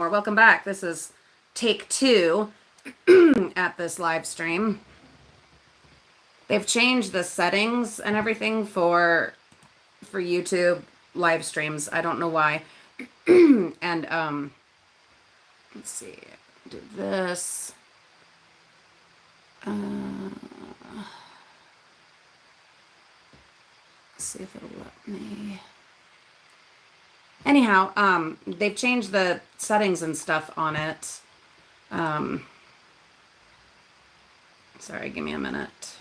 Welcome back. This is take 2 at this live stream. They've changed the settings and everything for YouTube live streams. I don't know why. And let's see. Do this. Let's see if it'll let me. Anyhow, they've changed the settings and stuff on it. Sorry, give me a minute.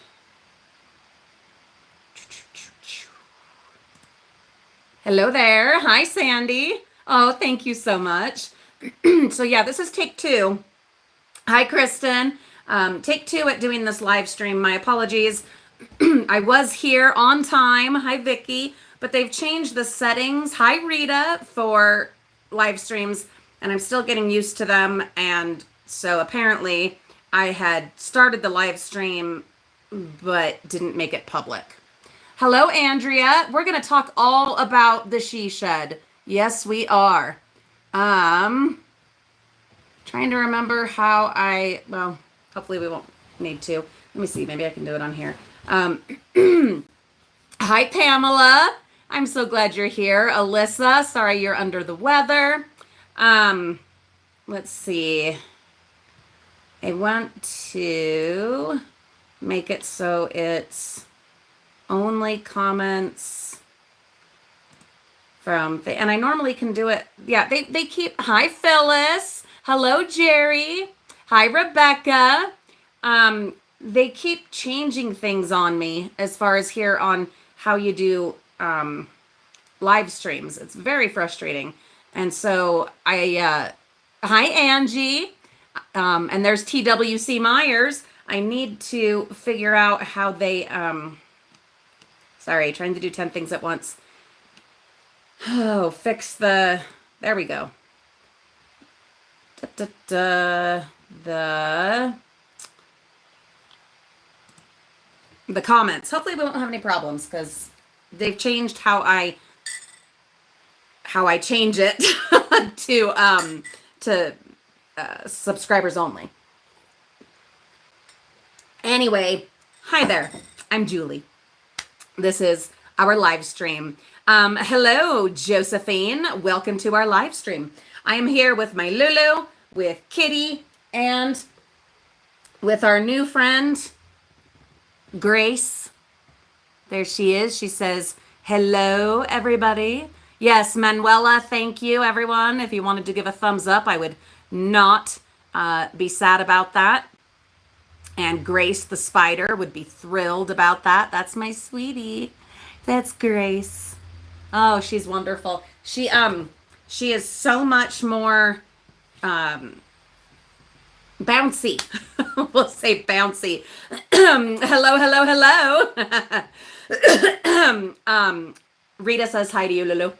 Hello there. Hi, Sandy. Oh, thank you so much. So yeah, this is take 2. Hi, Kristen. Take 2 at doing this live stream. My apologies. I was here on time. Hi, Vicky. But they've changed the settings. Hi, Rita, for live streams, and I'm still getting used to them. And so apparently I had started the live stream, but didn't make it public. Hello, Andrea. We're going to talk all about the she shed. Yes, we are. Trying to remember how well, hopefully we won't need to. Let me see. Maybe I can do it on here. Hi, Pamela. I'm so glad you're here. Alyssa, sorry you're under the weather. Let's see. I want to make it so it's only comments from, and I normally can do it. Yeah, they keep, hi, Phyllis. Hello, Jerry. Hi, Rebecca. They keep changing things on me as far as here on how you do live streams. It's very frustrating. And so hi, Angie. And there's TWC Myers. I need to figure out how they, sorry, trying to do 10 things at once. Oh, fix the, there we go. The comments. Hopefully we won't have any problems because they've changed how I change it to subscribers only. Anyway, hi there. I'm Julie. This is our live stream. Hello, Josephine. Welcome to our live stream. I am here with my Lulu, with Kitty, and with our new friend, Grace. There she is. She says, hello, everybody. Yes, Manuela, thank you, everyone. If you wanted to give a thumbs up, I would not be sad about that. And Grace the spider would be thrilled about that. That's my sweetie. That's Grace. Oh, she's wonderful. She is so much more bouncy. We'll say bouncy. Hello. Rita says hi to you, Lulu.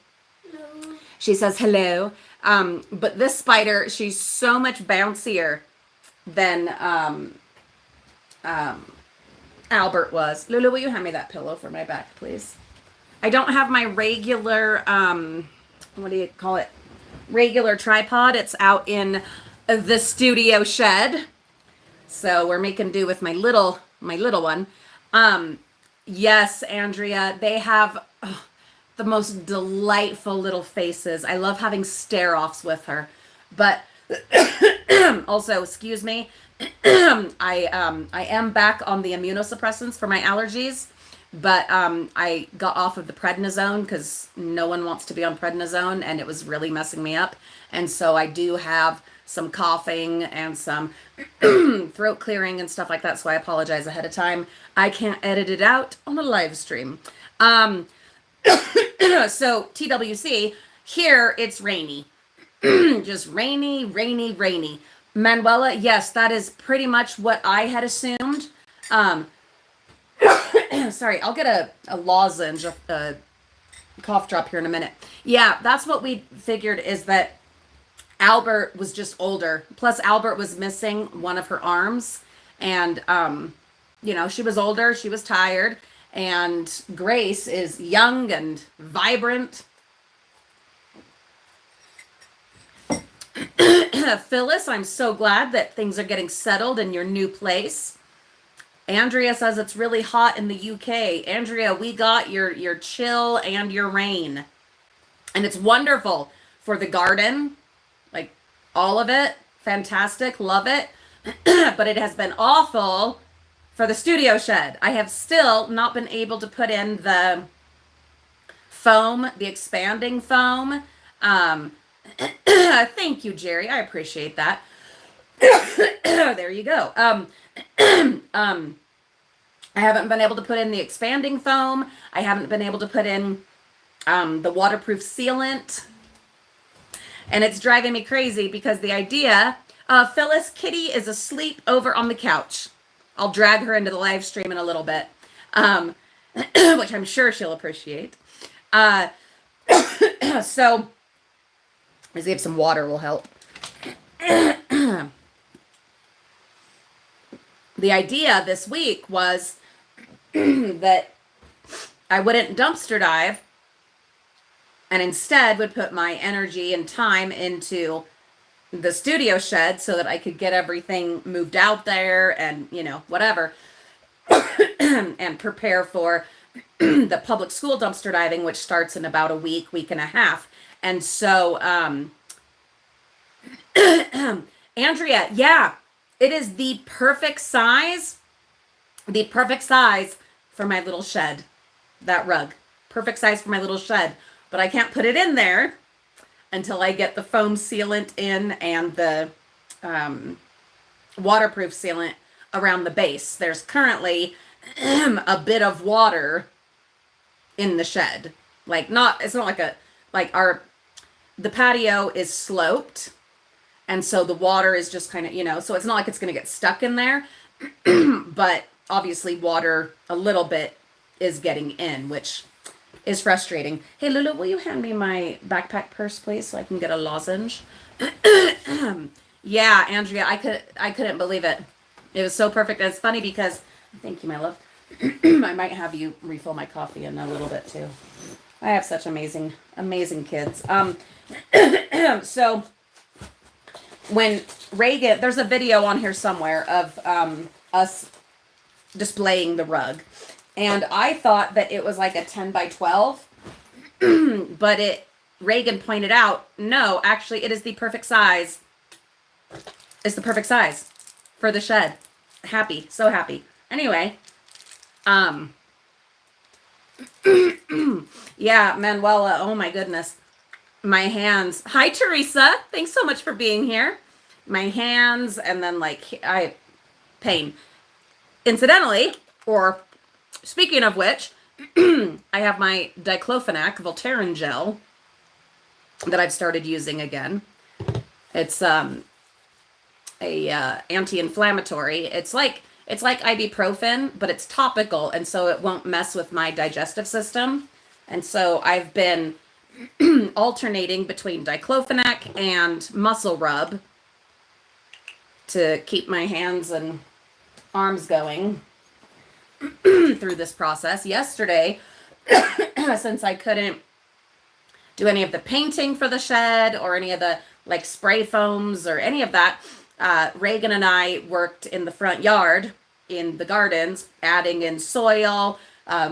Hello. She says hello. But this spider, she's so much bouncier than Albert was. Lulu, will you hand me that pillow for my back, please? I don't have my regular, what do you call it? Regular tripod. It's out in the studio shed. So we're making do with my little one. Yes, Andrea, they have the most delightful little faces. I love having stare-offs with her. But also, excuse me, I am back on the immunosuppressants for my allergies. But I got off of the prednisone because no one wants to be on prednisone, and it was really messing me up. And so I do have some coughing and some throat clearing and stuff like that. So I apologize ahead of time. I can't edit it out on a live stream. So TWC, here it's rainy. Just rainy. Manuela, yes, that is pretty much what I had assumed. Sorry, I'll get a lozenge, a cough drop here in a minute. Yeah, that's what we figured, is that Albert was just older. Plus, Albert was missing one of her arms. And, she was older. She was tired. And Grace is young and vibrant. Phyllis, I'm so glad that things are getting settled in your new place. Andrea says it's really hot in the UK. Andrea, we got your chill and your rain. And it's wonderful for the garden. Like all of it. Fantastic. Love it. But it has been awful for the studio shed. I have still not been able to put in the foam, the expanding foam. Thank you, Jerry. I appreciate that. There you go. I haven't been able to put in the expanding foam. I haven't been able to put in the waterproof sealant. And it's driving me crazy because the idea, Phyllis, Kitty is asleep over on the couch. I'll drag her into the live stream in a little bit, which I'm sure she'll appreciate. So, let's see if some water will help. The idea this week was that I wouldn't dumpster dive and instead would put my energy and time into the studio shed so that I could get everything moved out there and, you know, whatever, and prepare for the public school dumpster diving, which starts in about a week and a half. And so, Andrea, yeah, it is the perfect size for my little shed, that rug. Perfect size for my little shed. But I can't put it in there until I get the foam sealant in and the waterproof sealant around the base. There's currently a bit of water in the shed. Like it's not like the patio is sloped. And so the water is just kind of, you know, so it's not like it's going to get stuck in there. But obviously water a little bit is getting in, which is frustrating. Hey, Lulu, will you hand me my backpack purse, please, so I can get a lozenge? Yeah, Andrea, I couldn't believe it. It was so perfect. And it's funny because, thank you, my love. I might have you refill my coffee in a little bit too. I have such amazing kids. So when Reagan, there's a video on here somewhere of us displaying the rug. And I thought that it was like a 10 by 12, but Reagan pointed out, no, actually it is the perfect size. It's the perfect size for the shed. Happy, so happy. Anyway, yeah, Manuela, oh my goodness. My hands. Hi, Teresa. Thanks so much for being here. My hands and then pain. Incidentally, or speaking of which, I have my diclofenac Voltaren gel that I've started using again. It's a anti-inflammatory. It's like ibuprofen, but it's topical, and so it won't mess with my digestive system. And so I've been alternating between diclofenac and muscle rub to keep my hands and arms going through this process. Yesterday, since I couldn't do any of the painting for the shed or any of the like spray foams or any of that, Reagan and I worked in the front yard in the gardens, adding in soil,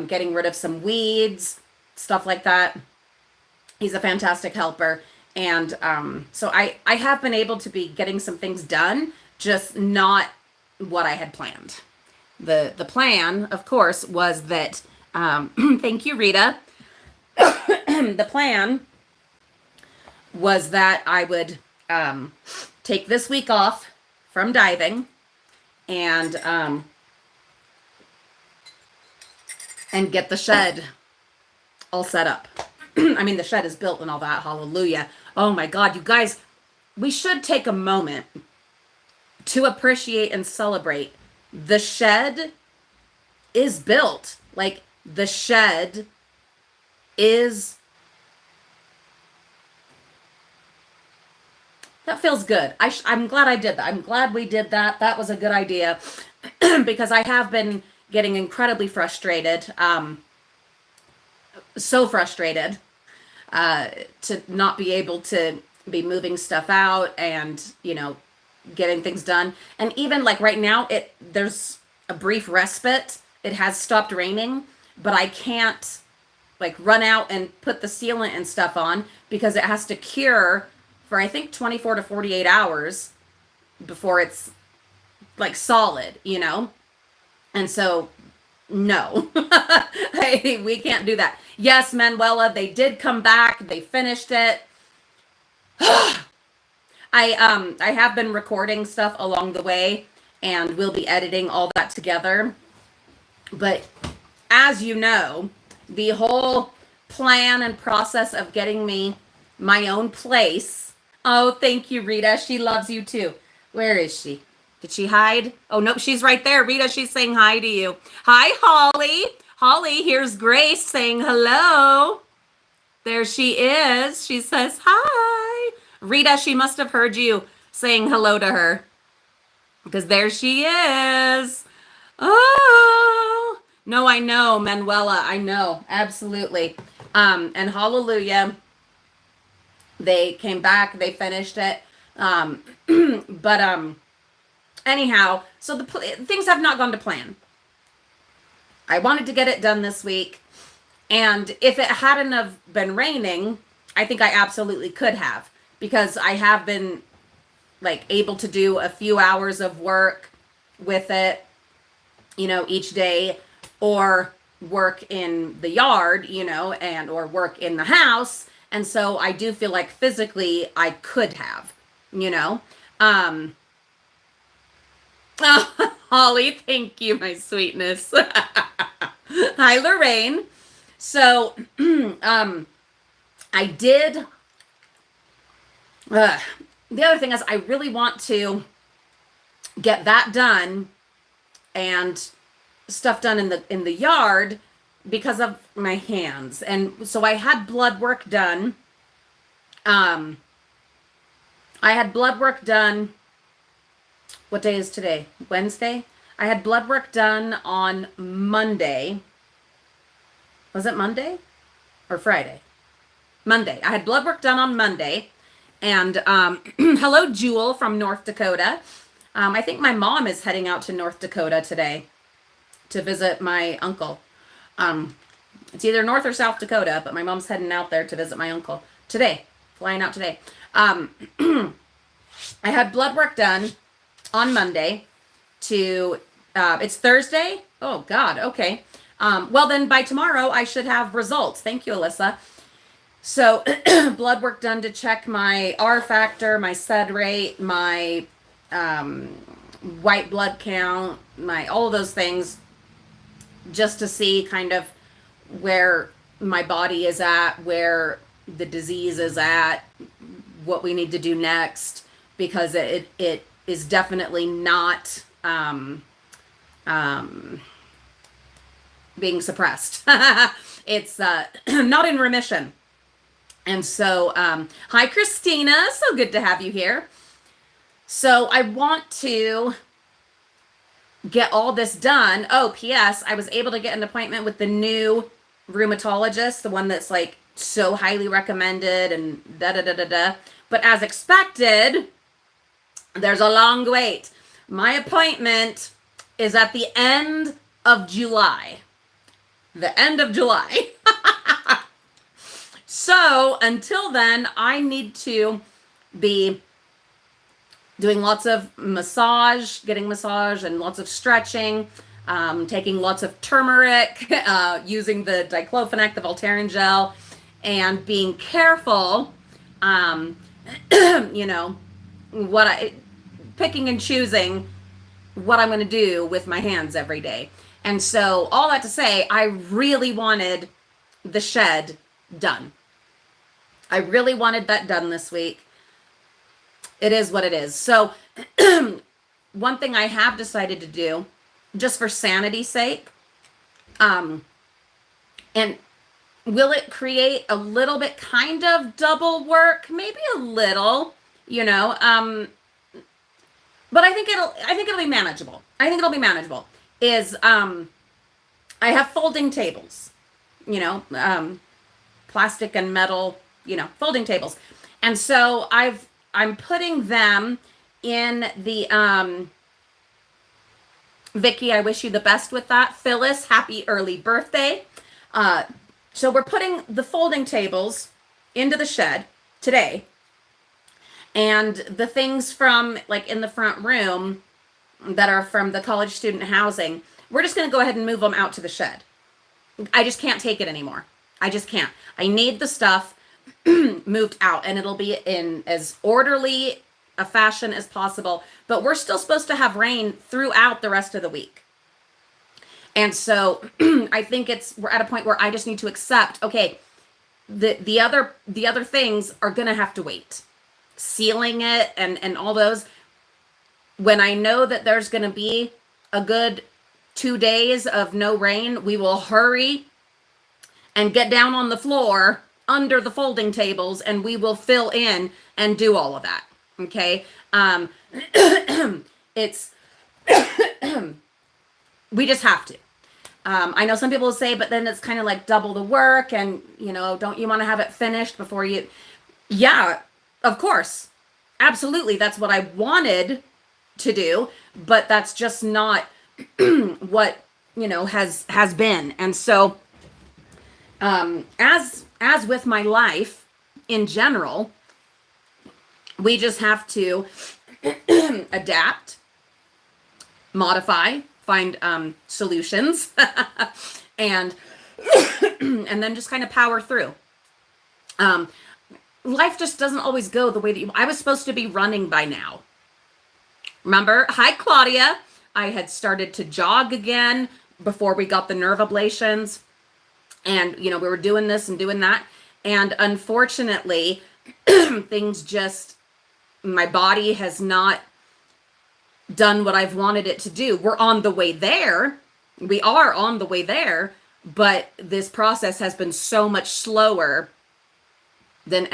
getting rid of some weeds, stuff like that. He's a fantastic helper. And so I have been able to be getting some things done, just not what I had planned. The plan, of course, was that, thank you, Rita. The plan was that I would take this week off from diving and get the shed all set up. I mean, the shed is built and all that. Hallelujah. Oh my God, you guys, we should take a moment to appreciate and celebrate. The shed is built. Like, the shed is... That feels good. I'm glad I did that. I'm glad we did that. That was a good idea because I have been getting incredibly frustrated. So frustrated to not be able to be moving stuff out and, getting things done. And even like right now, there's a brief respite. It has stopped raining, but I can't like run out and put the sealant and stuff on because it has to cure for I think 24 to 48 hours before it's like solid. And so no, we can't do that. Yes, Manuela, they did come back. They finished it. I have been recording stuff along the way and we'll be editing all that together. But as you know, the whole plan and process of getting me my own place. Oh, thank you, Rita. She loves you too. Where is she? Did she hide? Oh, no, she's right there. Rita, she's saying hi to you. Hi, Holly. Holly, here's Grace saying hello. There she is. She says hi. Rita, she must have heard you saying hello to her because there she is. Oh, no, I know, Manuela. I know. Absolutely. And hallelujah. They came back. They finished it. But anyhow, so things have not gone to plan. I wanted to get it done this week. And if it hadn't have been raining, I think I absolutely could have, because I have been like able to do a few hours of work with it, each day, or work in the yard, and or work in the house. And so I do feel like physically I could have, Oh, Holly, thank you, my sweetness. Hi, Lorraine. So, I did, the other thing is I really want to get that done and stuff done in the yard because of my hands. And so I had blood work done. I had blood work done. What day is today? Wednesday? I had blood work done on Monday. Was it Monday or Friday? Monday. I had blood work done on Monday. And hello, Jewel from North Dakota. I think my mom is heading out to North Dakota today to visit my uncle. It's either North or South Dakota, but my mom's heading out there to visit my uncle today, flying out today. I had blood work done on Monday it's Thursday. Oh God. Okay. Well then by tomorrow I should have results. Thank you, Alyssa. So blood work done to check my R factor, my sed rate, my white blood count, all of those things, just to see kind of where my body is at, where the disease is at, what we need to do next, because it is definitely not being suppressed. It's not in remission. And so, hi, Christina. So good to have you here. So I want to get all this done. Oh, P.S. I was able to get an appointment with the new rheumatologist, the one that's like so highly recommended and da-da-da-da-da. But as expected, there's a long wait. My appointment is at the end of July. The end of July. So until then, I need to be doing lots of massage, getting massage and lots of stretching, taking lots of turmeric, using the diclofenac, the Voltaren gel, and being careful, picking and choosing what I'm going to do with my hands every day. And so all that to say, I really wanted the shed done. I really wanted that done this week. It is what it is. So one thing I have decided to do, just for sanity's sake, and will it create a little bit kind of double work? Maybe a little, but I think it'll be manageable. Is I have folding tables, plastic and metal, folding tables. And so I'm putting them in the Vicky, I wish you the best with that. Phyllis, happy early birthday. Uh, so we're putting the folding tables into the shed today. And the things from like in the front room that are from the college student housing, we're just going to go ahead and move them out to the shed. I just can't take it anymore. I just can't. I need the stuff moved out, and it'll be in as orderly a fashion as possible. But we're still supposed to have rain throughout the rest of the week. And so I think we're at a point where I just need to accept, okay, the other things are going to have to wait. Sealing it and all those, when I know that there's going to be a good 2 days of no rain, we will hurry and get down on the floor under the folding tables, and we will fill in and do all of that. Okay. It's, we just have to. I know some people will say, but then it's kind of like double the work, and don't you want to have it finished before you? Yeah, of course. Absolutely. That's what I wanted to do, but that's just not what, has been. And so, as with my life in general, we just have to adapt, modify, find solutions, and and then just kind of power through. Life just doesn't always go the way that I was supposed to be running by now. Remember? Hi, Claudia. I had started to jog again before we got the nerve ablations. And, we were doing this and doing that. And unfortunately, my body has not done what I've wanted it to do. We're on the way there. We are on the way there. But this process has been so much slower than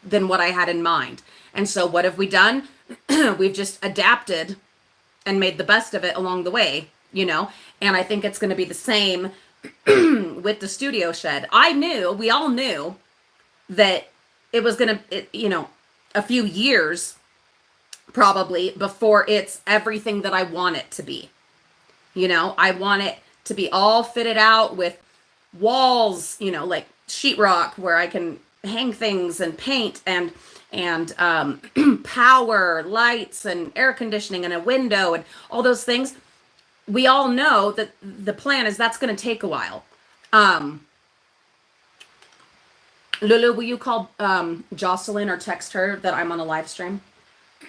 than what I had in mind. And so what have we done? We've just adapted and made the best of it along the way, and I think it's going to be the same with the studio shed. We all knew that it was going to, a few years probably before it's everything that I want it to be. I want it to be all fitted out with walls, like sheetrock where I can hang things and paint and power, lights and air conditioning and a window and all those things. We all know that the plan is that's going to take a while. Lulu, will you call Jocelyn or text her that I'm on a live stream?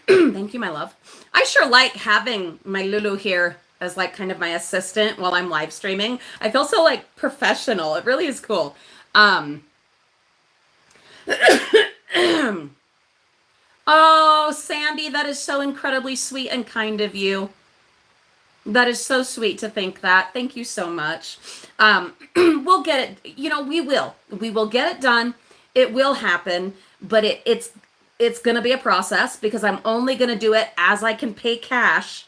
Thank you, my love. I sure like having my Lulu here as like kind of my assistant while I'm live streaming. I feel so like professional. It really is cool. Oh, Sandy, that is so incredibly sweet and kind of you. That is so sweet to think that. Thank you so much. We'll get it. We will get it done. It will happen, but it's going to be a process because I'm only going to do it as I can pay cash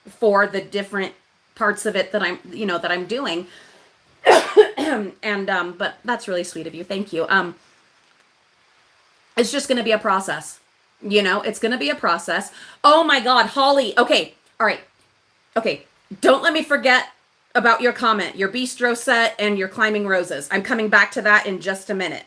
for the different parts of it that I'm doing. And, but that's really sweet of you. Thank you. It's just going to be a process. It's going to be a process. Oh my God, Holly. Okay. All right. Okay. Don't let me forget about your comment, your bistro set and your climbing roses. I'm coming back to that in just a minute.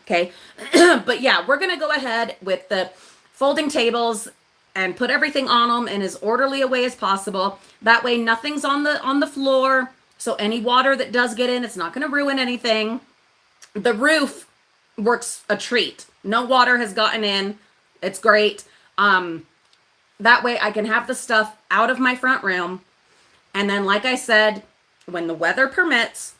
Okay. But yeah, we're going to go ahead with the folding tables and put everything on them in as orderly a way as possible. That way nothing's on the floor. So any water that does get in, it's not going to ruin anything. The roof works a treat. No water has gotten in. It's great. That way I can have the stuff out of my front room. And then, like I said, when the weather permits,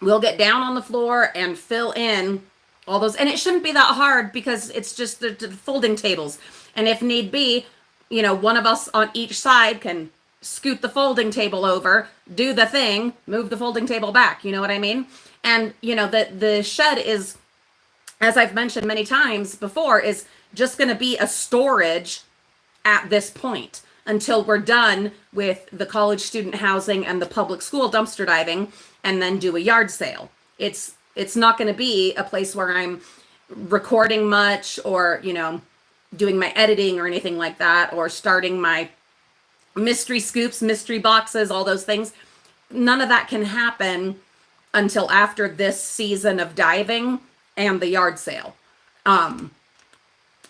we'll get down on the floor and fill in all those. And it shouldn't be that hard because it's just the folding tables. And if need be, one of us on each side can scoot the folding table over, do the thing, move the folding table back. You know what I mean? And, the shed is, as I've mentioned many times before, is just going to be a storage at this point until we're done with the college student housing and the public school dumpster diving and then do a yard sale. It's It's not going to be a place where I'm recording much or, you know, doing my editing or anything like that, or starting my mystery scoops, mystery boxes, all those things. None of that can happen until after this season of diving and the yard sale.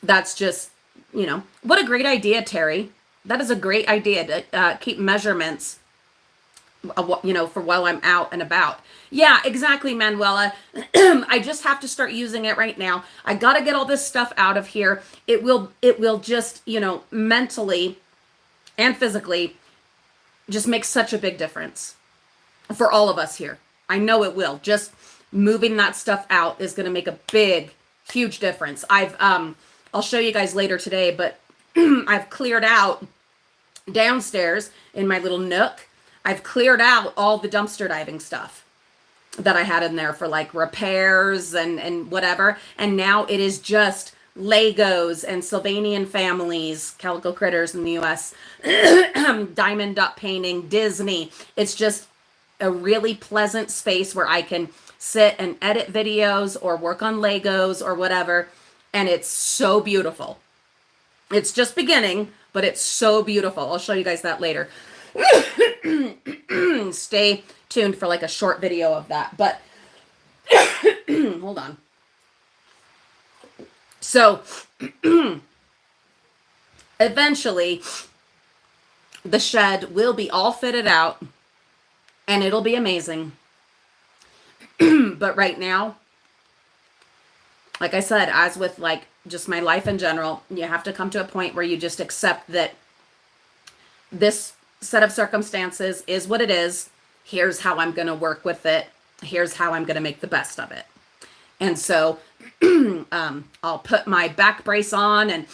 That's just, you know, what a great idea, Terry. That is a great idea to keep measurements, you know, for while I'm out and about. Yeah, exactly, Manuela. I just have to start using it right now. I got to get all this stuff out of here. It will just, you know, mentally and physically just make such a big difference for all of us here. I know it will. Just moving that stuff out is going to make a big, huge difference. I'll show you guys later today, but I've cleared out downstairs in my little nook. I've cleared out all the dumpster diving stuff that I had in there for like repairs and whatever. And now it is just Legos and Sylvanian families, Calico Critters in the US, diamond dot painting, Disney. It's just a really pleasant space where I can sit and edit videos or work on Legos or whatever. And it's so beautiful. It's just beginning, but it's so beautiful. I'll show you guys that later. Stay tuned for like a short video of that. But hold on. So eventually the shed will be all fitted out and it'll be amazing. But right now, like I said, as with like just my life in general, you have to come to a point where you just accept that this set of circumstances is what it is. Here's how I'm going to work with it. Here's how I'm going to make the best of it. And so I'll put my back brace on, and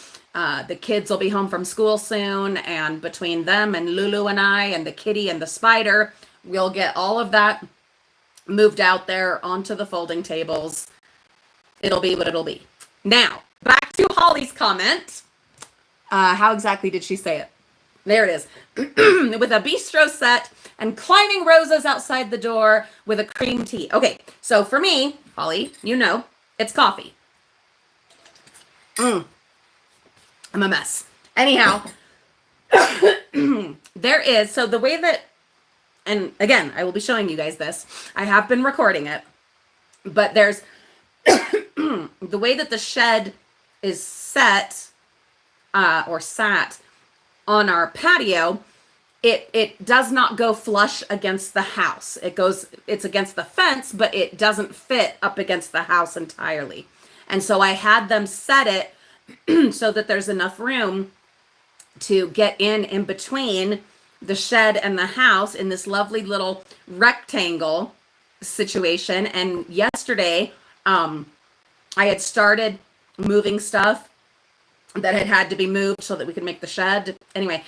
the kids will be home from school soon. And between them and Lulu and I and the kitty and the spider, we'll get all of that moved out there onto the folding tables. It'll be what it'll be. Now, back to Holly's comment. How exactly did she say it? There it is. With a bistro set and climbing roses outside the door with a cream tea. Okay, so for me, Holly, you know, it's coffee. I'm a mess. Anyhow, there is, so the way that, and again, I will be showing you guys this. I have been recording it, but there's the way that the shed is set or sat on our patio. It does not go flush against the house. It's against the fence, but it doesn't fit up against the house entirely. And so I had them set it so that there's enough room to get in between the shed and the house in this lovely little rectangle situation. And yesterday, I had started moving stuff that had to be moved so that we could make the shed. Anyway,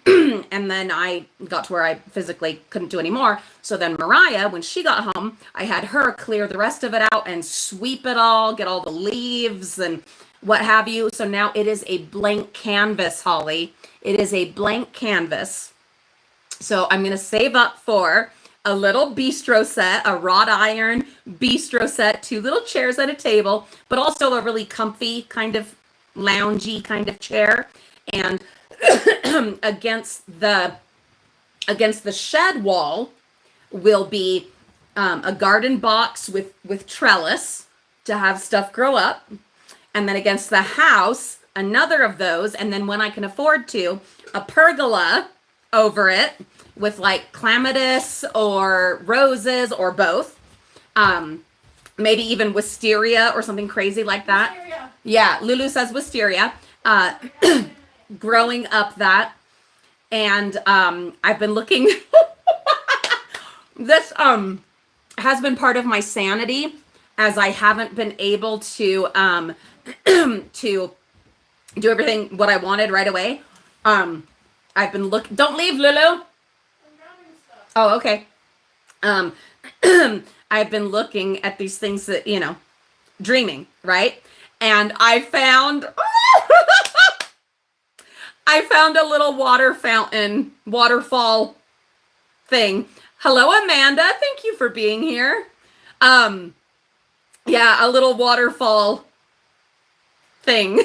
and then I got to where I physically couldn't do any more. So then Mariah, when she got home, I had her clear the rest of it out and sweep it all, get all the leaves and what have you. So now it is a blank canvas, Holly. It is a blank canvas. So I'm going to save up for a little bistro set, a wrought iron bistro set, 2 little chairs at a table, but also a really comfy kind of loungy kind of chair. And against the shed wall will be a garden box with trellis to have stuff grow up. And then against the house, another of those. And then when I can afford to, a pergola over it with like clematis or roses or both. Maybe even wisteria or something crazy like that. Wisteria. Yeah, Lulu says wisteria. Growing up that. And I've been looking. This has been part of my sanity, as I haven't been able to to do everything what I wanted right away. I've been looking. Don't leave, Lulu. I'm grabbing stuff. Oh, okay. I've been looking at these things that, you know, dreaming, right? And I found a little water fountain, waterfall thing. Hello, Amanda. Thank you for being here. Yeah, a little waterfall thing.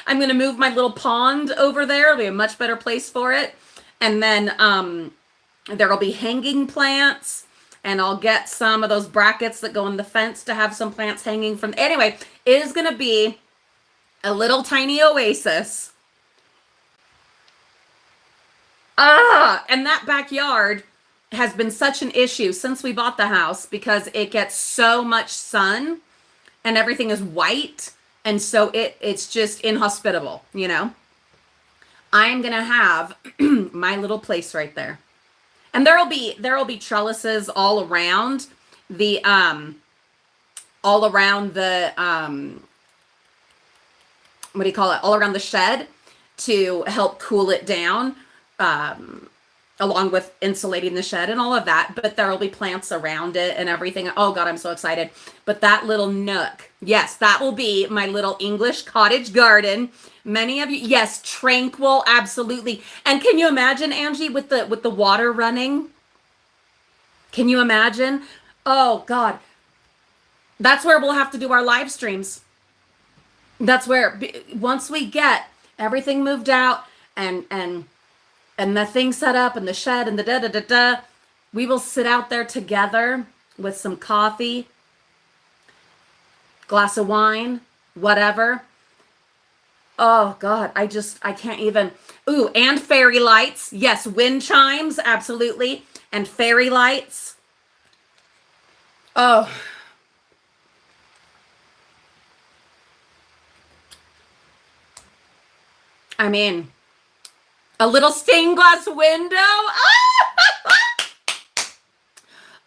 I'm going to move my little pond over there. It'll be a much better place for it. And then there'll be hanging plants. And I'll get some of those brackets that go in the fence to have some plants hanging from. Anyway, it is going to be a little tiny oasis. And that backyard has been such an issue since we bought the house because it gets so much sun and everything is white. And so it's just inhospitable, you know. I'm going to have my little place right there. And there'll be trellises all around the all around the what do you call it? All around the shed to help cool it down. Along with insulating the shed and all of that, but there'll be plants around it and everything. Oh God, I'm so excited. But that little nook, yes, that will be my little English cottage garden. Many of you, yes, tranquil, absolutely. And can you imagine, Angie, with the water running? Can you imagine? Oh God, that's where we'll have to do our live streams. That's where, once we get everything moved out and the thing set up and the shed and the da-da-da-da, we will sit out there together with some coffee, glass of wine, whatever. Oh God, I can't even. Ooh, and fairy lights. Yes, wind chimes, absolutely. And fairy lights. Oh. I mean, a little stained glass window.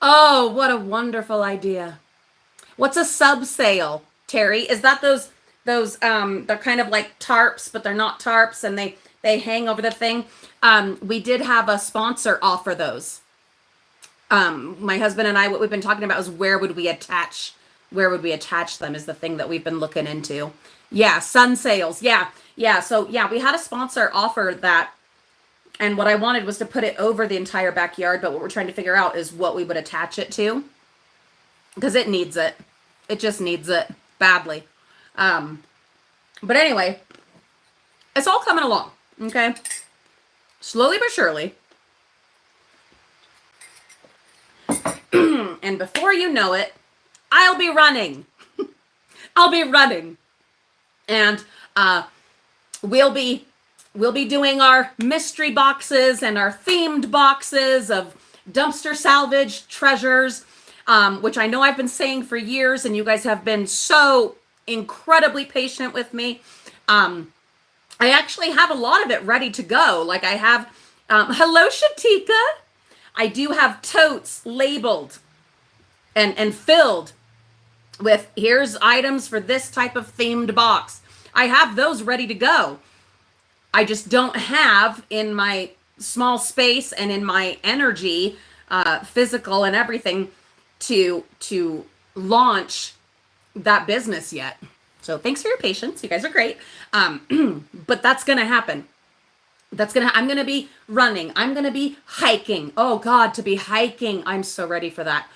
Oh, what a wonderful idea. What's a subsail, Terry? Is that those they're kind of like tarps, but they're not tarps and they hang over the thing. We did have a sponsor offer those. My husband and I, what we've been talking about is where would we attach them is the thing that we've been looking into. Yeah, sun sails. Yeah. So yeah, we had a sponsor offer that. And what I wanted was to put it over the entire backyard, but what we're trying to figure out is what we would attach it to. Because it needs it. It just needs it badly. But anyway, it's all coming along, okay? Slowly but surely. And before you know it, I'll be running. I'll be running. And we'll be doing our mystery boxes and our themed boxes of dumpster salvage treasures, which I know I've been saying for years, and you guys have been so incredibly patient with me. I actually have a lot of it ready to go. Like I have, hello, Shatika. I do have totes labeled and filled with here's items for this type of themed box. I have those ready to go. I just don't have in my small space and in my energy, physical and everything to launch that business yet. So thanks for your patience. You guys are great. But that's going to happen. I'm going to be running. I'm going to be hiking. Oh God, to be hiking. I'm so ready for that.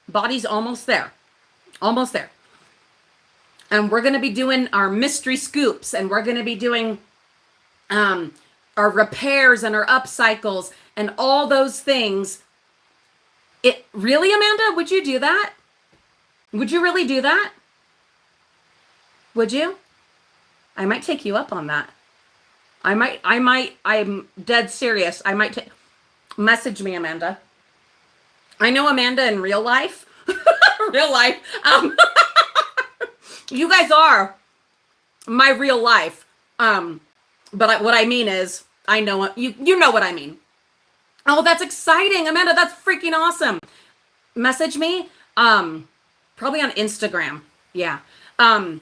Body's almost there. Almost there. And we're going to be doing our mystery scoops, and we're going to be doing our repairs and our upcycles and all those things. It really, Amanda, would you do that? Would you really do that? Would you? I might take you up on that. I'm dead serious. I might message me, Amanda. I know Amanda in real life. Real life. You guys are my real life. But what I mean is, I know you know what I mean. Oh, that's exciting, Amanda. That's freaking awesome. Message me, probably on Instagram. Yeah. And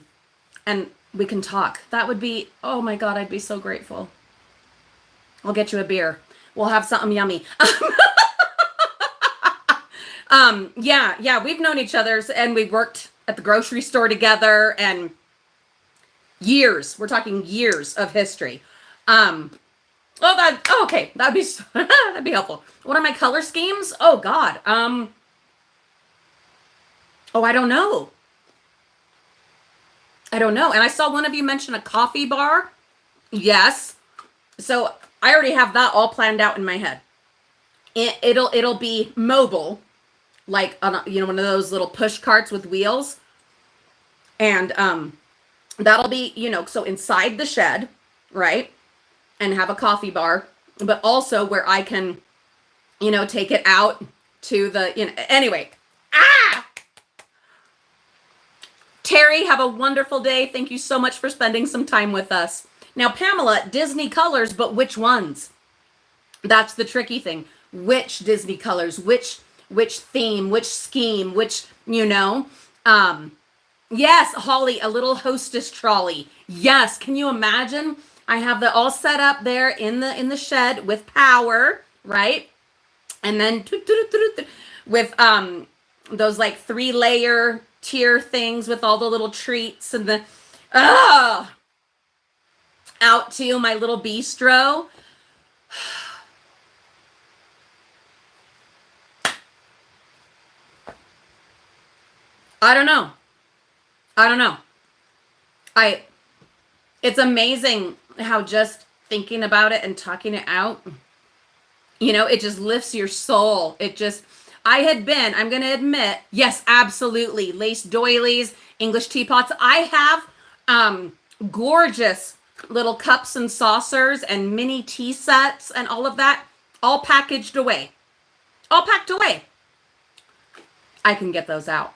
we can talk. That would be, oh my God, I'd be so grateful. I'll get you a beer. We'll have something yummy. Yeah, we've known each other and we've worked at the grocery store together and years. We're talking years of history. Okay, that'd be helpful. What are my color schemes? Oh God. Oh, I don't know. I don't know. And I saw one of you mention a coffee bar. Yes. So I already have that all planned out in my head. It'll be mobile, like on one of those little push carts with wheels, and that'll be so inside the shed, right, and have a coffee bar, but also where I can take it out to the anyway. Ah, Terry, have a wonderful day. Thank you so much for spending some time with us. Now, Pamela, Disney colors, but which ones? That's the tricky thing. Which Disney colors, which theme, which scheme, which, yes, Holly, a little hostess trolley. Yes, can you imagine? I have that all set up there in the shed with power, right? And then with those like 3-layer tier things with all the little treats and the out to my little bistro. I don't know. It's amazing how just thinking about it and talking it out, it just lifts your soul. I'm going to admit, yes, absolutely. Lace doilies, English teapots. I have gorgeous little cups and saucers and mini tea sets and all of that, all packaged away. All packed away. I can get those out.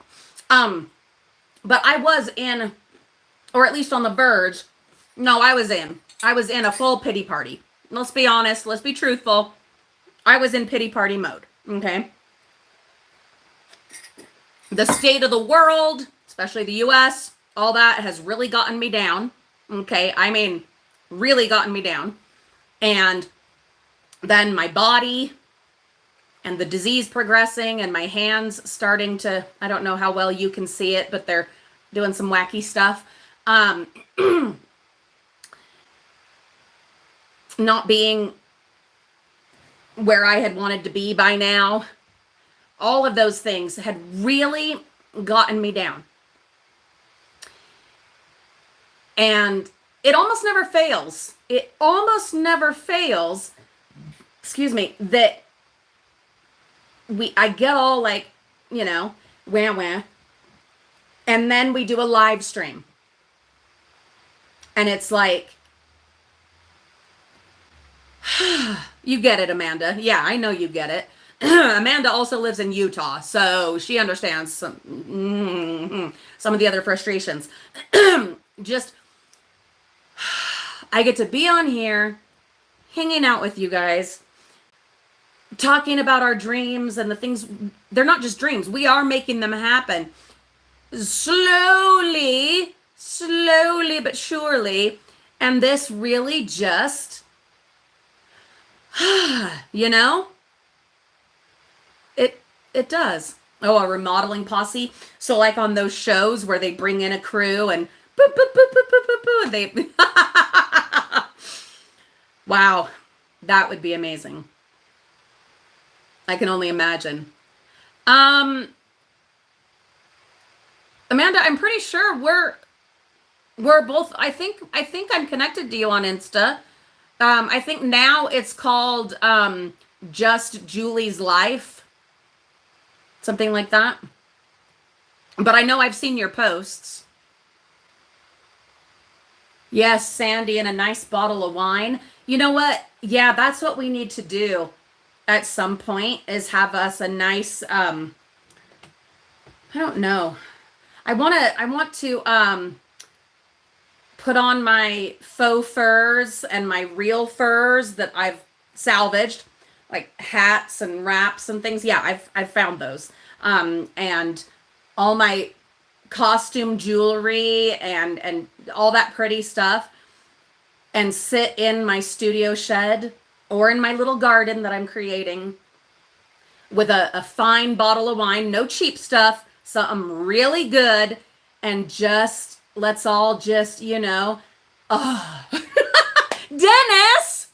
But I was in, or at least on the verge. No, I was in a full pity party. Let's be honest. Let's be truthful. I was in pity party mode. Okay. The state of the world, especially the US, all that has really gotten me down. Okay. I mean, really gotten me down. And then my body and the disease progressing and my hands starting to, I don't know how well you can see it, but they're doing some wacky stuff. Not being where I had wanted to be by now. All of those things had really gotten me down. And it almost never fails. Excuse me, that I get all like, wah. And then we do a live stream. And it's like, you get it, Amanda. Yeah, I know you get it. Amanda also lives in Utah, so she understands some of the other frustrations. Just, I get to be on here, hanging out with you guys, talking about our dreams and the things. They're not just dreams. We are making them happen. Slowly but surely. And this really just, it does. Oh, a remodeling posse. So like on those shows where they bring in a crew and boop, boop, boop, boop, boop, boop, boop, and they, wow, that would be amazing. I can only imagine. Amanda, I'm pretty sure we're both, I think I'm connected to you on Insta. I think now it's called Just Julie's Life. Something like that. But I know I've seen your posts. Yes, Sandy, and a nice bottle of wine. You know what? Yeah, that's what we need to do at some point, is have us a nice, I don't know. I want to put on my faux furs and my real furs that I've salvaged, like hats and wraps and things. Yeah, I've found those. And all my costume jewelry and all that pretty stuff, and sit in my studio shed or in my little garden that I'm creating with a fine bottle of wine, no cheap stuff, something really good, and just, let's all just, oh. Dennis!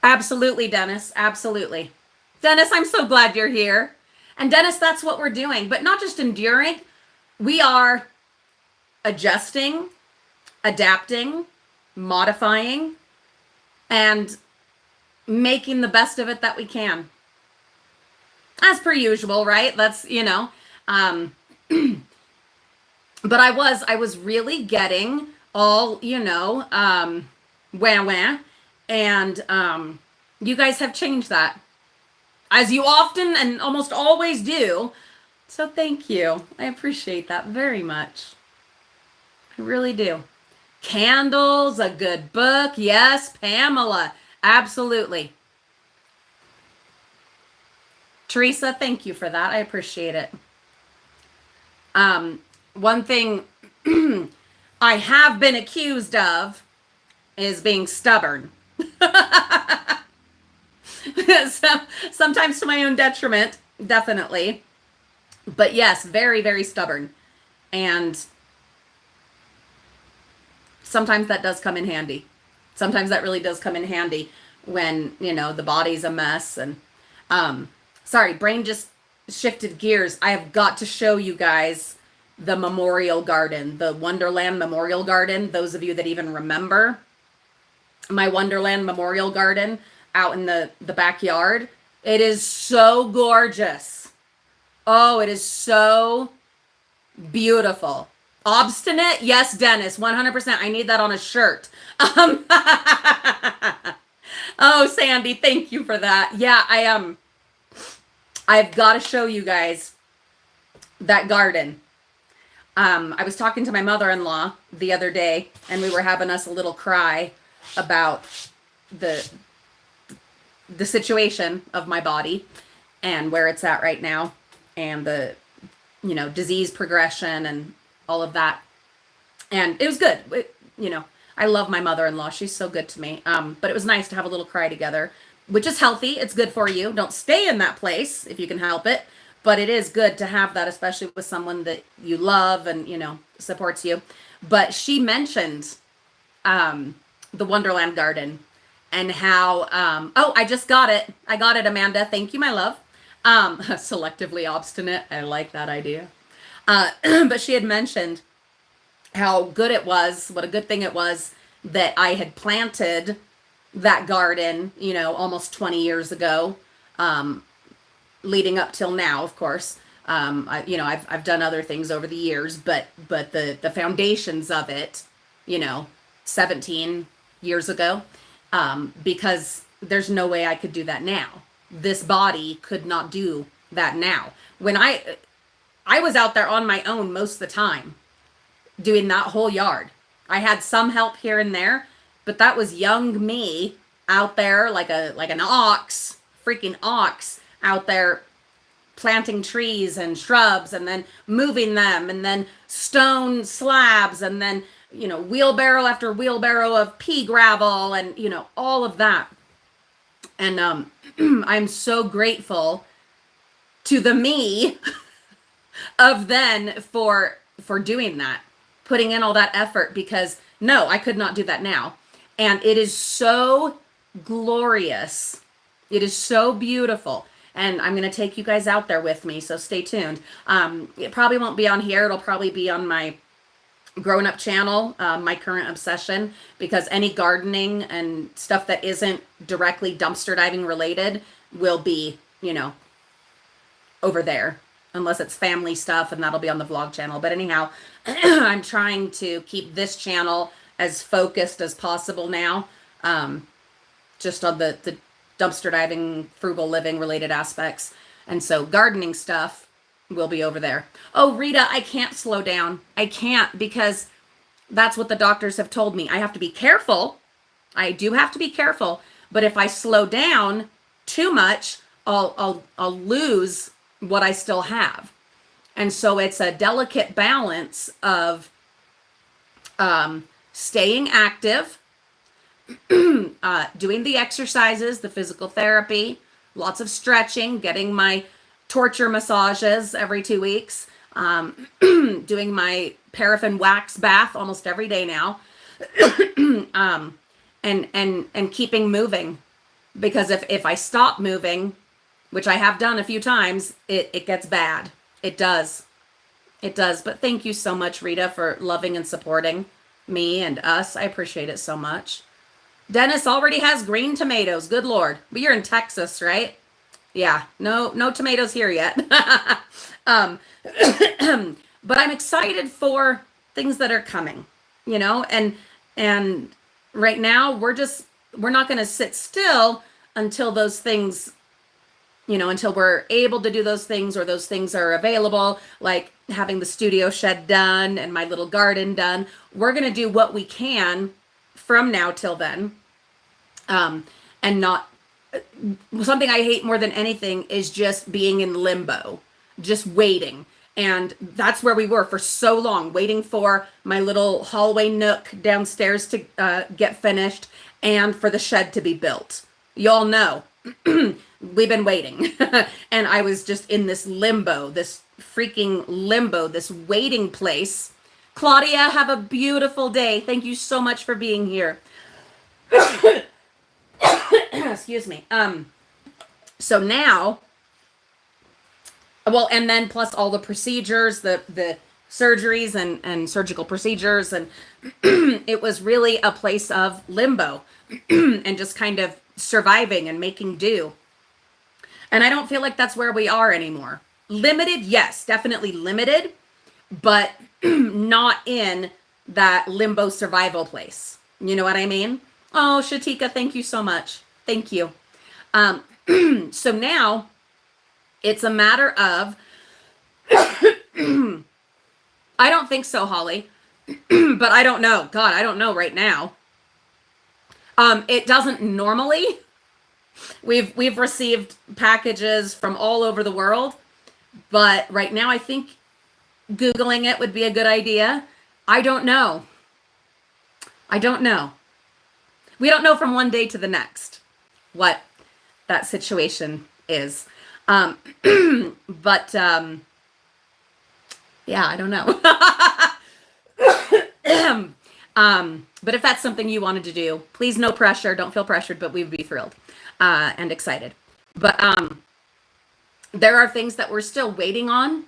Absolutely, Dennis. Absolutely. Dennis, I'm so glad you're here. And Dennis, that's what we're doing, but not just enduring. We are adjusting, adapting, modifying, and making the best of it that we can. As per usual, right? That's, but I was really getting all, wah wah. And you guys have changed that, as you often and almost always do. So thank you. I appreciate that very much. I really do. Candles, a good book. Yes, Pamela. Absolutely. Teresa, thank you for that. I appreciate it. One thing I have been accused of is being stubborn. So, sometimes to my own detriment, definitely. But yes, very, very stubborn. And sometimes that does come in handy. Sometimes that really does come in handy when, the body's a mess. And sorry, brain just shifted gears. I have got to show you guys the memorial garden, the Wonderland Memorial Garden. Those of you that even remember my Wonderland Memorial Garden out in the backyard. It is so gorgeous. Oh, it is so beautiful. Obstinate? Yes, Dennis, 100%. I need that on a shirt. Oh, Sandy, thank you for that. Yeah, I've got to show you guys that garden. I was talking to my mother-in-law the other day, and we were having us a little cry about the situation of my body and where it's at right now, and the disease progression and all of that. And it was good. I love my mother-in-law. She's so good to me. But it was nice to have a little cry together, which is healthy. It's good for you. Don't stay in that place if you can help it. But it is good to have that, especially with someone that you love and, supports you. But she mentioned the Wonderland Garden and how, I just got it. I got it, Amanda. Thank you, my love. Selectively obstinate. I like that idea. But she had mentioned how good it was, what a good thing it was that I had planted that garden, almost 20 years ago, leading up till now, of course. I've done other things over the years, but the foundations of it, 17 years ago, because there's no way I could do that now. This body could not do that now. When I was out there on my own most of the time, doing that whole yard. I had some help here and there, but that was young me out there like an ox, freaking ox, out there planting trees and shrubs and then moving them and then stone slabs and then, wheelbarrow after wheelbarrow of pea gravel and, all of that. And I'm so grateful to the me of then for doing that, putting in all that effort, because no, I could not do that now. And it is so glorious. It is so beautiful. And I'm going to take you guys out there with me, so stay tuned. It probably won't be on here. It'll probably be on my grown up channel, My Current Obsession, because any gardening and stuff that isn't directly dumpster diving related will be, over there, unless it's family stuff, and that'll be on the vlog channel. But anyhow, I'm trying to keep this channel as focused as possible now, just on the dumpster diving, frugal living related aspects. And so gardening stuff will be over there. Oh, Rita, I can't slow down. I can't, because that's what the doctors have told me. I have to be careful. I do have to be careful. But if I slow down too much, I'll lose what I still have. And so it's a delicate balance of staying active, doing the exercises, the physical therapy, lots of stretching, getting my torture massages every 2 weeks, doing my paraffin wax bath almost every day now, and keeping moving, because if I stop moving, which I have done a few times, it gets bad. It does. It does. But thank you so much, Rita, for loving and supporting me and us. I appreciate it so much. Dennis already has green tomatoes. Good Lord. But you're in Texas, right? Yeah. No tomatoes here yet. um, but I'm excited for things that are coming, and right now we're not going to sit still until those things, until we're able to do those things or those things are available, like having the studio shed done and my little garden done. We're going to do what we can from now till then. And not something I hate more than anything is just being in limbo, just waiting. And that's where we were for so long, waiting for my little hallway nook downstairs to get finished and for the shed to be built. Y'all know we've been waiting. And I was just in this limbo, this freaking limbo, this waiting place. Claudia, have a beautiful day. Thank you so much for being here. Excuse me. So now, well, and then plus all the procedures, the surgeries and surgical procedures, and it was really a place of limbo and just kind of surviving and making do. And I don't feel like that's where we are anymore. Limited, yes, definitely limited, but not in that limbo survival place. You know what I mean? Oh, Shatika, thank you so much. Thank you. So now it's a matter of, I don't think so, Holly, but I don't know. God, I don't know right now. It doesn't normally. We've received packages from all over the world, but right now I think Googling it would be a good idea. I don't know. I don't know. We don't know from one day to the next what that situation is. But yeah, I don't know. But if that's something you wanted to do, please, no pressure. Don't feel pressured, but we would be thrilled and excited. But there are things that we're still waiting on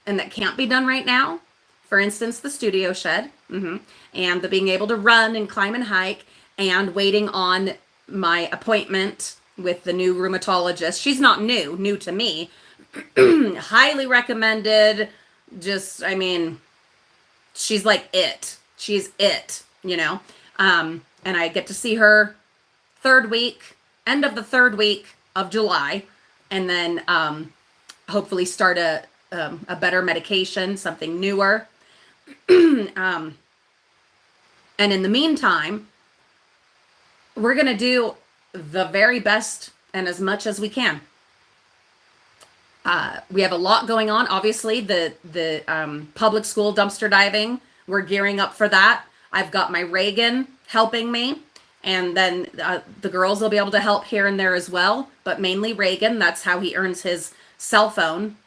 and that can't be done right now. For instance, the studio shed, and the being able to run and climb and hike, and waiting on my appointment with the new rheumatologist. She's not new to me. Highly recommended. Just, I mean, she's like it. She's it, and I get to see her end of the third week of July, and then hopefully start a better medication, something newer. And in the meantime, we're going to do the very best and as much as we can. We have a lot going on. Obviously, the public school dumpster diving, we're gearing up for that. I've got my Reagan helping me, and then the girls will be able to help here and there as well, but mainly Reagan. That's how he earns his cell phone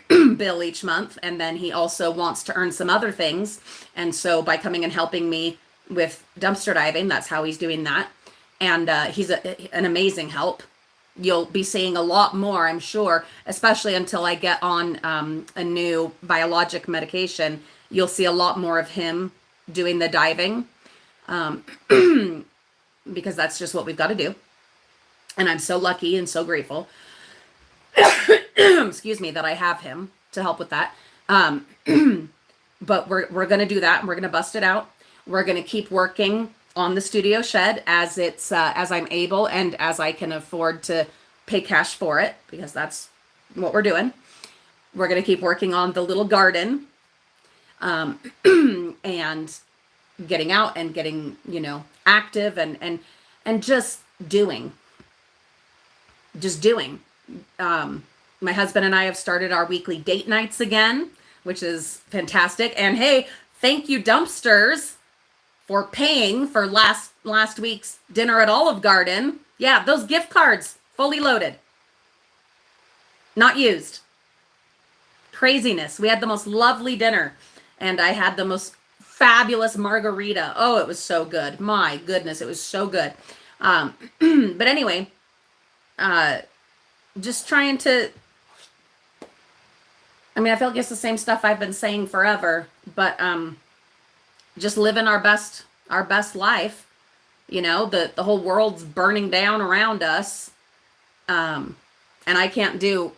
bill each month. And then he also wants to earn some other things. And so by coming and helping me with dumpster diving, that's how he's doing that. And he's an amazing help. You'll be seeing a lot more, I'm sure, especially until I get on a new biologic medication. You'll see a lot more of him doing the diving because that's just what we've got to do. And I'm so lucky and so grateful, excuse me, that I have him to help with that. But we're going to do that, and we're going to bust it out. We're going to keep working on the studio shed as I'm able and as I can afford to pay cash for it, because that's what we're doing. We're going to keep working on the little garden, and getting out and getting, active and just doing. My husband and I have started our weekly date nights again, which is fantastic. And hey, thank you, Dumpsters, for paying for last week's dinner at Olive Garden. Yeah, those gift cards, fully loaded. Not used. Craziness. We had the most lovely dinner, and I had the most fabulous margarita. Oh, it was so good. My goodness, it was so good. But anyway, just trying to, I mean, I feel like it's the same stuff I've been saying forever, but just living our best life. You know, the whole world's burning down around us. And I can't do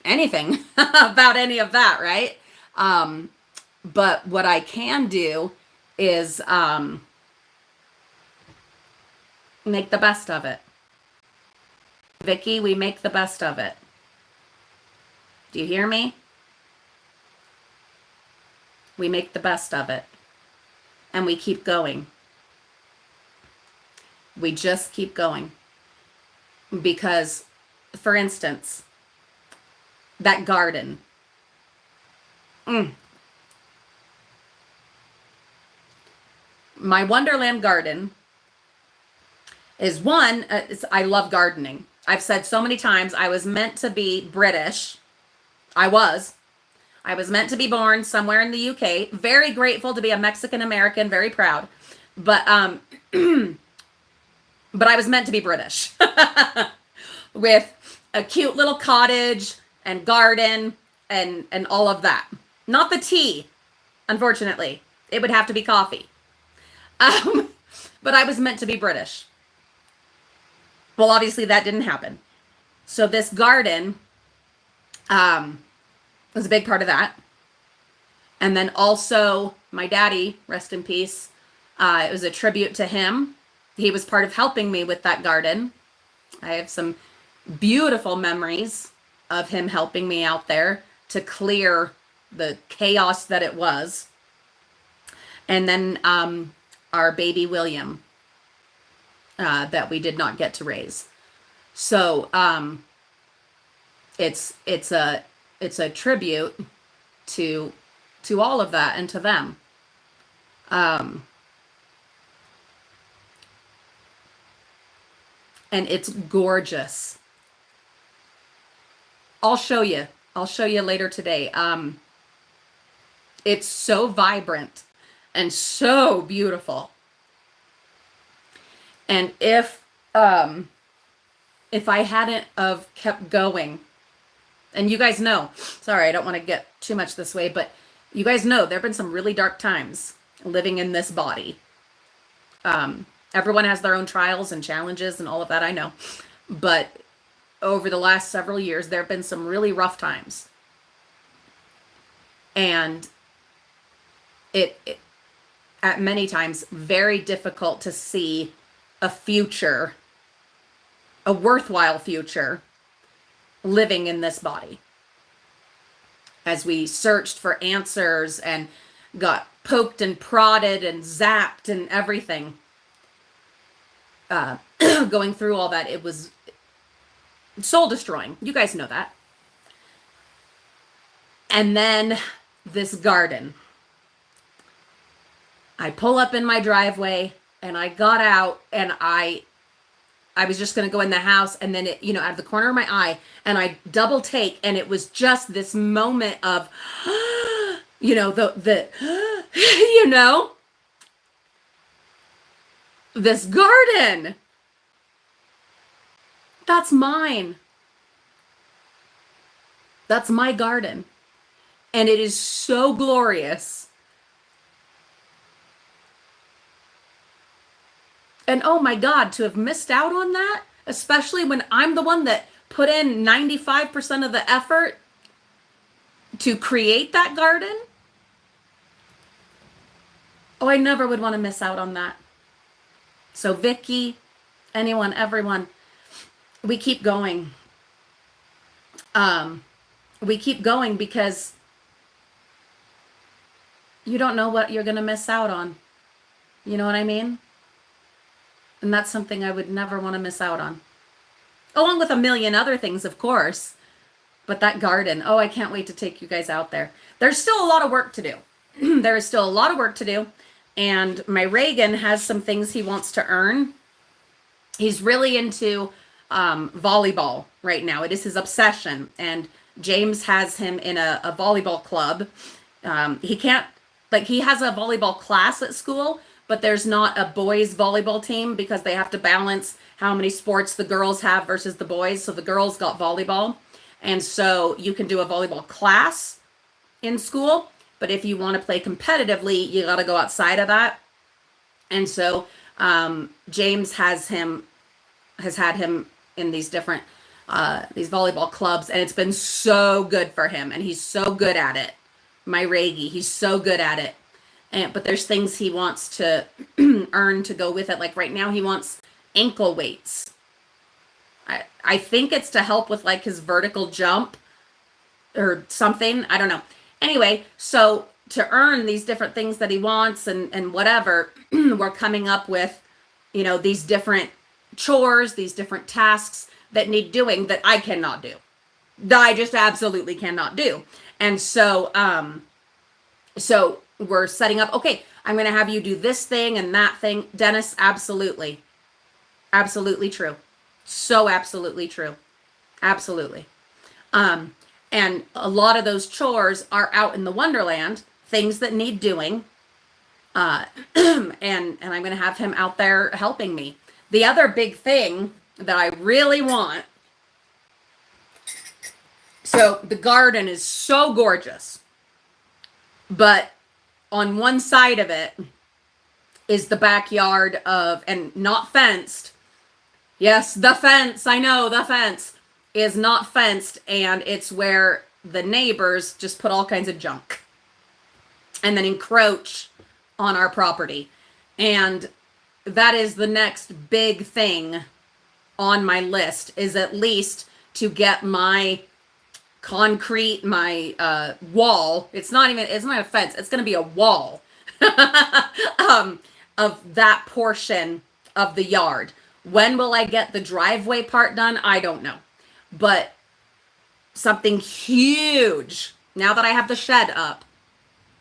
anything about any of that, right? But what I can do is make the best of it. Vicky, we make the best of it. Do you hear me? We make the best of it. And we keep going. We just keep going. Because, for instance, that garden. My Wonderland garden is one, I love gardening. I've said so many times I was meant to be British. I was meant to be born somewhere in the UK. Very grateful to be a Mexican American, very proud. But but I was meant to be British. With a cute little cottage and garden and all of that. Not the tea, unfortunately. It would have to be coffee. But I was meant to be British. Well, obviously that didn't happen. So this garden was a big part of that. And then also my daddy, rest in peace, it was a tribute to him. He was part of helping me with that garden. I have some beautiful memories of him helping me out there to clear the chaos that it was. And then our baby William that we did not get to raise. So it's a tribute to all of that and to them. And it's gorgeous. I'll show you later today. It's so vibrant and so beautiful. And if I hadn't have kept going, and you guys know, sorry, I don't want to get too much this way, but you guys know there have been some really dark times living in this body. Everyone has their own trials and challenges and all of that, I know. But over the last several years, there have been some really rough times. And it at many times, very difficult to see a future, a worthwhile future, living in this body. As we searched for answers and got poked and prodded and zapped and everything, going through all that, it was soul destroying. You guys know that. And then this garden. I pull up in my driveway and I got out and I was just going to go in the house, and then it, out of the corner of my eye, and I double take, and it was just this moment of, this garden. That's mine. That's my garden. And it is so glorious. And oh my God, to have missed out on that, especially when I'm the one that put in 95% of the effort to create that garden. Oh, I never would want to miss out on that. So Vicky, anyone, everyone, we keep going. We keep going because you don't know what you're going to miss out on. You know what I mean? And that's something I would never want to miss out on. Along with a million other things, of course. But that garden, oh, I can't wait to take you guys out there. There's still a lot of work to do. There is still a lot of work to do. And my Reagan has some things he wants to earn. He's really into volleyball right now. It is his obsession. And James has him in a volleyball club. He can't, he has a volleyball class at school, but there's not a boys volleyball team because they have to balance how many sports the girls have versus the boys. So the girls got volleyball. And so you can do a volleyball class in school, but if you want to play competitively, you got to go outside of that. And so James has had him in these different these volleyball clubs, and it's been so good for him, and he's so good at it. My Reggie, he's so good at it. But there's things he wants to earn to go with it. Like right now, he wants ankle weights. I think it's to help with like his vertical jump or something. I don't know. Anyway, so to earn these different things that he wants and whatever, we're coming up with, these different chores, these different tasks that need doing that I cannot do. That I just absolutely cannot do. And so, so we're setting up, okay, I'm going to have you do this thing and that thing. Dennis, absolutely. Absolutely true. So absolutely true. Absolutely. And a lot of those chores are out in the Wonderland, things that need doing. And I'm going to have him out there helping me. The other big thing that I really want, so the garden is so gorgeous, but on one side of it is the backyard and not fenced. Yes, the fence. I know the fence is not fenced, and it's where the neighbors just put all kinds of junk and then encroach on our property. And that is the next big thing on my list, is at least to get my concrete, my wall. It's not a fence. It's going to be a wall of that portion of the yard. When will I get the driveway part done? I don't know. But something huge, now that I have the shed up,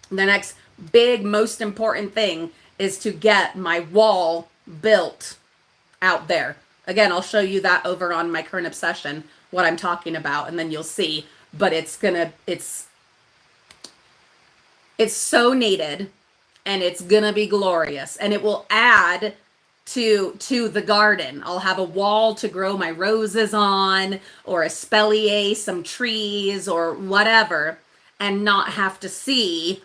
the next big, most important thing is to get my wall built out there. Again, I'll show you that over on my current obsession, what I'm talking about, and then you'll see. But it's so needed, and it's gonna be glorious, and it will add to the garden. I'll have a wall to grow my roses on, or espalier some trees or whatever, and not have to see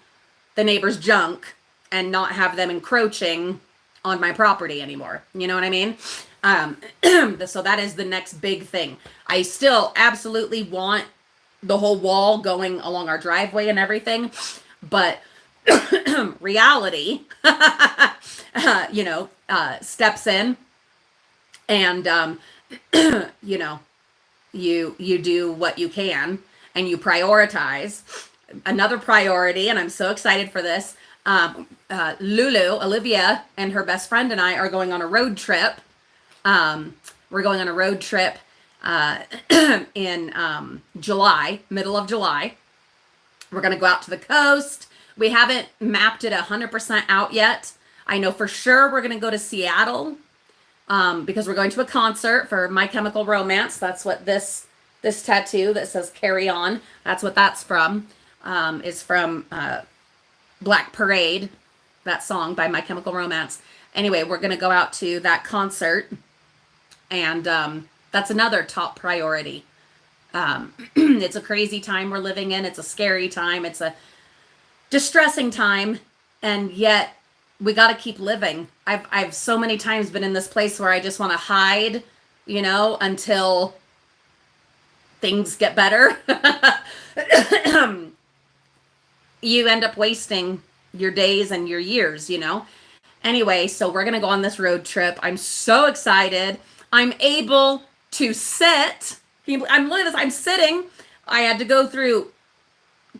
the neighbor's junk and not have them encroaching on my property anymore. You know what I mean? So that is the next big thing. I still absolutely want the whole wall going along our driveway and everything, but reality, steps in, and, you do what you can, and you prioritize. Another priority, and I'm so excited for this, Olivia, and her best friend and I are going on a road trip. We're going on a road trip in July, middle of July. We're going to go out to the coast. We haven't mapped it 100% out yet. I know for sure we're going to go to Seattle because we're going to a concert for My Chemical Romance. That's what this tattoo that says "Carry On," that's what that's from. Is from Black Parade, that song by My Chemical Romance. Anyway, we're going to go out to that concert, and that's another top priority. It's a crazy time we're living in. It's a scary time. It's a distressing time, and yet we got to keep living. I've so many times been in this place where I just want to hide, until things get better. You end up wasting your days and your years, Anyway, so we're going to go on this road trip. I'm so excited. I'm able to sit. Look at this. I'm sitting. I had to go through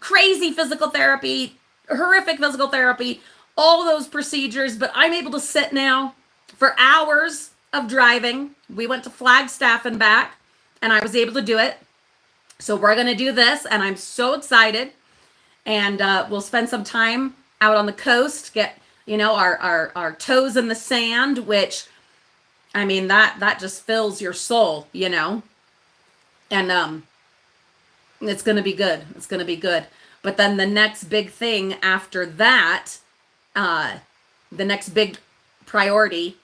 crazy physical therapy, horrific physical therapy, all those procedures, but I'm able to sit now for hours of driving. We went to Flagstaff and back, and I was able to do it. So we're going to do this, and I'm so excited. And we'll spend some time out on the coast, get, our toes in the sand, which, I mean, that just fills your soul, And it's going to be good. It's going to be good. But then the next big thing after that, the next big priority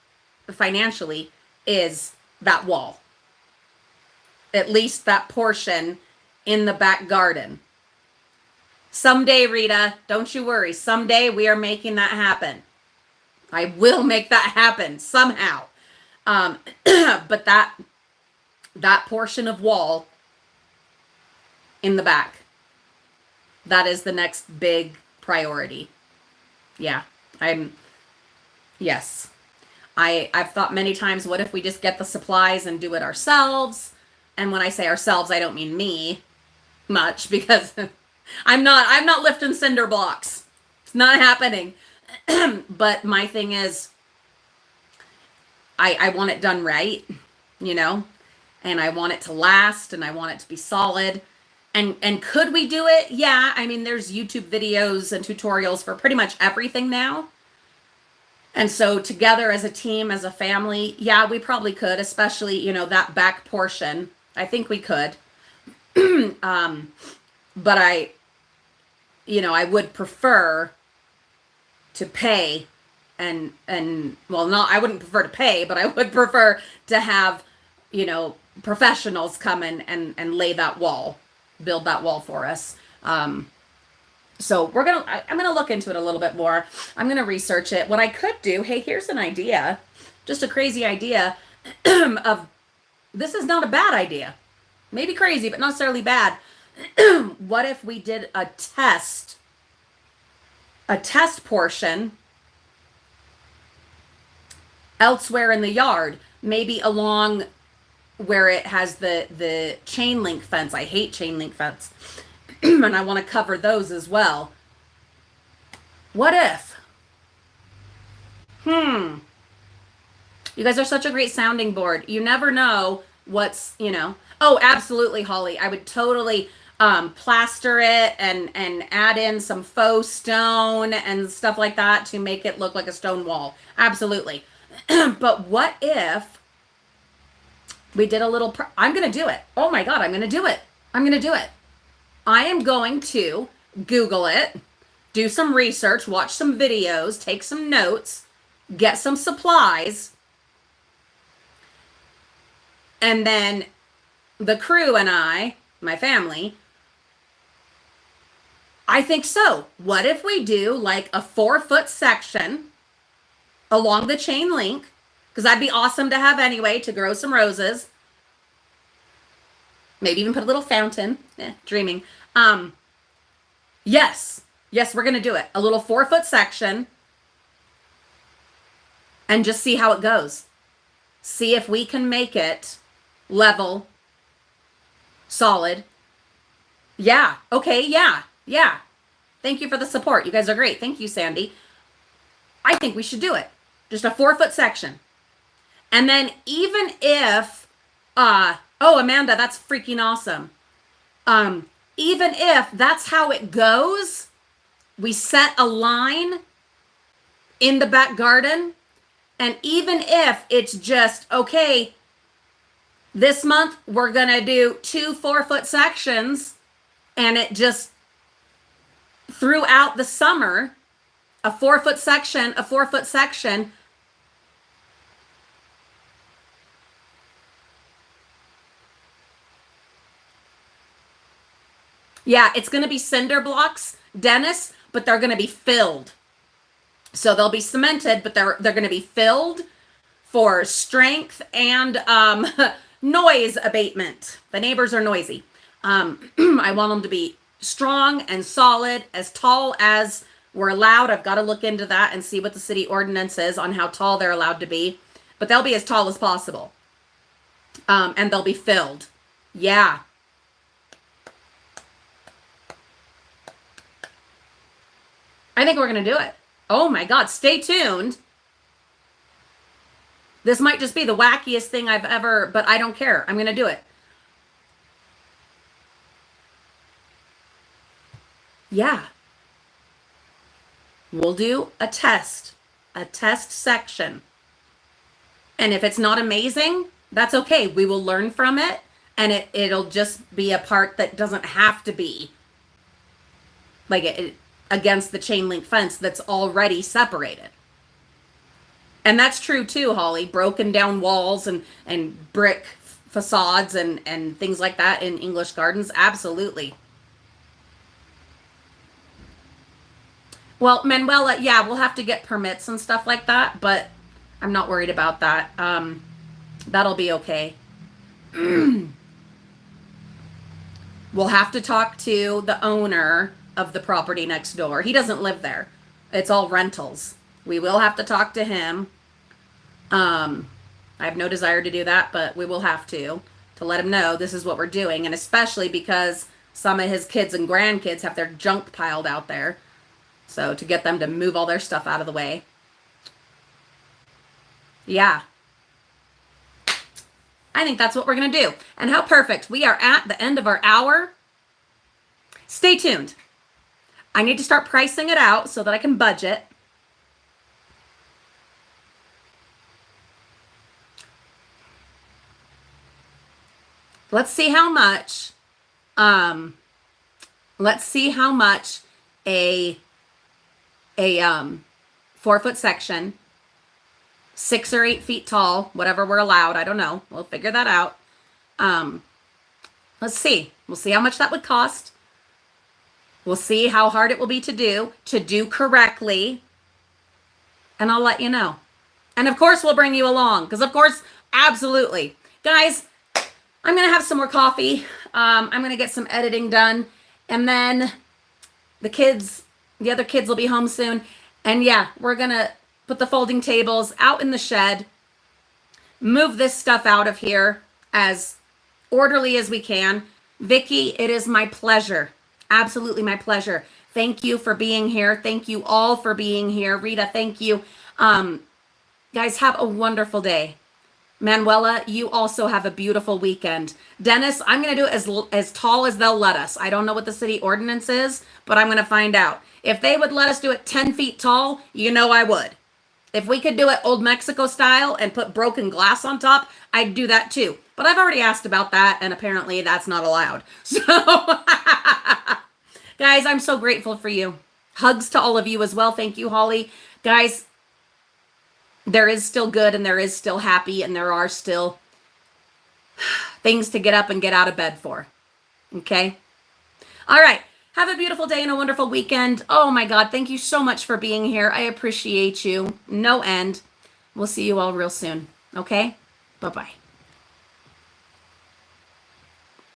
financially is that wall. At least that portion in the back garden. Someday, Rita, don't you worry. Someday we are making that happen. I will make that happen somehow. But that portion of wall in the back, that is the next big priority. Yeah, yes. I've thought many times, what if we just get the supplies and do it ourselves? And when I say ourselves, I don't mean me much, because I'm not lifting cinder blocks. It's not happening. But my thing is, I want it done right, you know, and I want it to last, and I want it to be solid. And could we do it? Yeah. I mean, there's YouTube videos and tutorials for pretty much everything now. And so together as a team, as a family, yeah, we probably could, especially, you know, that back portion. I think we could. But I would prefer to pay and well, not, I wouldn't prefer to pay, but I would prefer to have, you know, professionals come in and lay that wall, build that wall for us. So I'm going to look into it a little bit more. I'm going to research it. What I could do, hey, here's an idea, just a crazy idea of, this is not a bad idea. Maybe crazy, but not necessarily bad. What if we did a test portion elsewhere in the yard, maybe along where it has the chain link fence. I hate chain link fence. And I want to cover those as well. What if? You guys are such a great sounding board. You never know what's, you know. Oh, absolutely, Holly. I would totally plaster it and add in some faux stone and stuff like that to make it look like a stone wall. Absolutely. But what if we did a little, I'm going to do it. Oh my God, I'm going to do it. I'm going to do it. I am going to Google it, do some research, watch some videos, take some notes, get some supplies, and then the crew and I, my family, I think so. What if we do like a 4-foot section along the chain link? Because that'd be awesome to have anyway, to grow some roses. Maybe even put a little fountain. Dreaming. Yes, we're going to do it. A little 4-foot section. And just see how it goes. See if we can make it level, solid. Yeah. Okay. Yeah. Thank you for the support. You guys are great. Thank you, Sandy. I think we should do it. Just a 4-foot section. And then even if, oh, Amanda, that's freaking awesome. Even if that's how it goes, we set a line in the back garden. And even if it's just, okay, this month we're going to do 2 4-foot sections, and it just throughout the summer, a 4-foot section, yeah, it's going to be cinder blocks, Dennis, but they're going to be filled. So they'll be cemented, but they're going to be filled for strength and noise abatement. The neighbors are noisy. I want them to be strong and solid, as tall as we're allowed. I've got to look into that and see what the city ordinance is on how tall they're allowed to be. But they'll be as tall as possible. And they'll be filled. Yeah. I think we're going to do it. Oh my God, stay tuned. This might just be the wackiest thing I've ever, but I don't care. I'm going to do it. Yeah. We'll do a test section. And if it's not amazing, that's okay. We will learn from it, and it'll just be a part that doesn't have to be like it against the chain link fence that's already separated. And that's true too, Holly. Broken down walls and brick facades and things like that in English gardens. Absolutely. Well, Manuela, yeah, we'll have to get permits and stuff like that, but I'm not worried about that. That'll be okay. We'll have to talk to the owner of the property next door. He doesn't live there. It's all rentals. We will have to talk to him. I have no desire to do that, but we will have to let him know this is what we're doing, and especially because some of his kids and grandkids have their junk piled out there. So to get them to move all their stuff out of the way. Yeah. I think that's what we're going to do. And how perfect. We are at the end of our hour. Stay tuned. I need to start pricing it out so that I can budget. Let's see how much, a 4-foot section, 6 or 8 feet tall, whatever we're allowed. I don't know. We'll figure that out. Let's see. We'll see how much that would cost. We'll see how hard it will be to do correctly. And I'll let you know. And of course, we'll bring you along. Because of course, absolutely. Guys, I'm going to have some more coffee. I'm going to get some editing done. And then the other kids will be home soon. And yeah, we're going to put the folding tables out in the shed, move this stuff out of here as orderly as we can. Vicki, it is my pleasure. Absolutely my pleasure. Thank you for being here. Thank you all for being here. Rita, thank you. Guys, have a wonderful day. Manuela, you also have a beautiful weekend. Dennis, I'm going to do it as tall as they'll let us. I don't know what the city ordinance is, but I'm going to find out. If they would let us do it 10 feet tall, you know I would. If we could do it old Mexico style and put broken glass on top, I'd do that too. But I've already asked about that, and apparently that's not allowed. So, guys, I'm so grateful for you. Hugs to all of you as well. Thank you, Holly. Guys, there is still good and there is still happy and there are still things to get up and get out of bed for. Okay? All right. Have a beautiful day and a wonderful weekend. Oh my God. Thank you so much for being here. I appreciate you. No end. We'll see you all real soon. Okay? Bye-bye.